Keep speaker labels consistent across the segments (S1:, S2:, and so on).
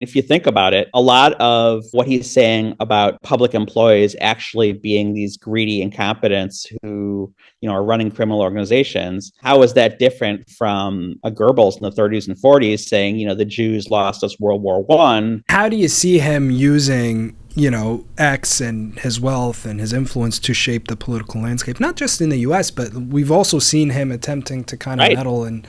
S1: If you think about it, a lot of what he's saying about public employees actually being these greedy incompetents who, are running criminal organizations, how is that different from a Goebbels in the 30s and 40s saying, the Jews lost us World War One?
S2: How do you see him using, X and his wealth and his influence to shape the political landscape, not just in the US, but we've also seen him attempting to kind of
S1: Right.
S2: meddle in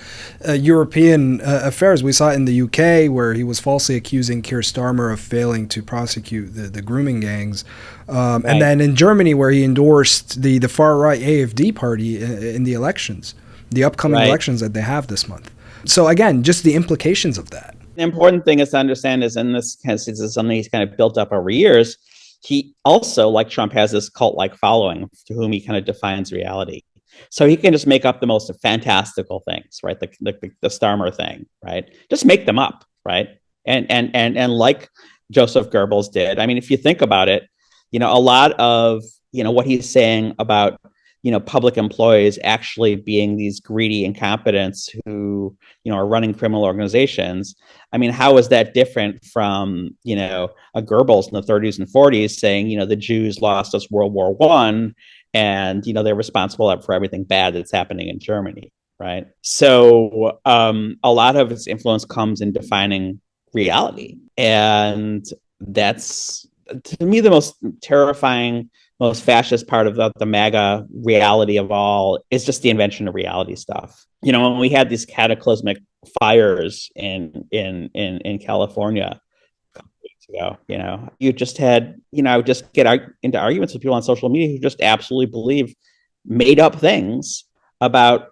S2: European affairs. We saw it in the UK where he was falsely accusing Keir Starmer of failing to prosecute the grooming gangs. And
S1: Right.
S2: then in Germany where he endorsed the far-right AfD party in the elections, the upcoming
S1: Right.
S2: elections that they have this month. So again, just the implications of that.
S1: The important thing is to understand is, in this case, this is something he's kind of built up over years. He also, like Trump, has this cult-like following to whom he kind of defines reality. So he can just make up the most fantastical things, right? The Starmer thing, right? Just make them up, right? And like Joseph Goebbels did. I mean, if you think about it, a lot of what he's saying about public employees actually being these greedy incompetents who, are running criminal organizations. I mean, how is that different from, a Goebbels in the 30s and 40s saying, the Jews lost us World War One, and, they're responsible for everything bad that's happening in Germany, right? So a lot of its influence comes in defining reality. And that's, to me, the most terrifying, most fascist part of the MAGA reality of all is just the invention of reality stuff. When we had these cataclysmic fires in California a couple weeks ago, you just had, I would just get into arguments with people on social media who just absolutely believe made up things about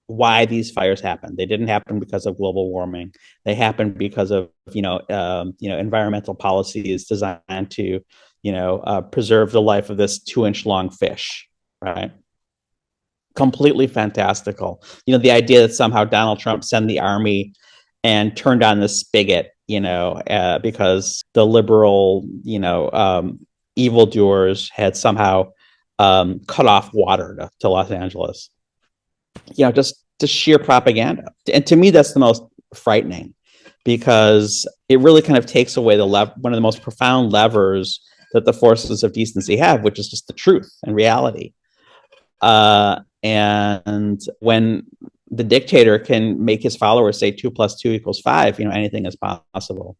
S1: why these fires happened. They didn't happen because of global warming. They happened because of environmental policies designed to preserve the life of this 2-inch long fish, right? Completely fantastical. The idea that somehow Donald Trump sent the army and turned on the spigot, because the liberal, evildoers had somehow cut off water to Los Angeles. Just sheer propaganda. And to me, that's the most frightening, because it really kind of takes away one of the most profound levers that the forces of decency have, which is just the truth and reality. And when the dictator can make his followers say 2 + 2 = 5, anything is possible.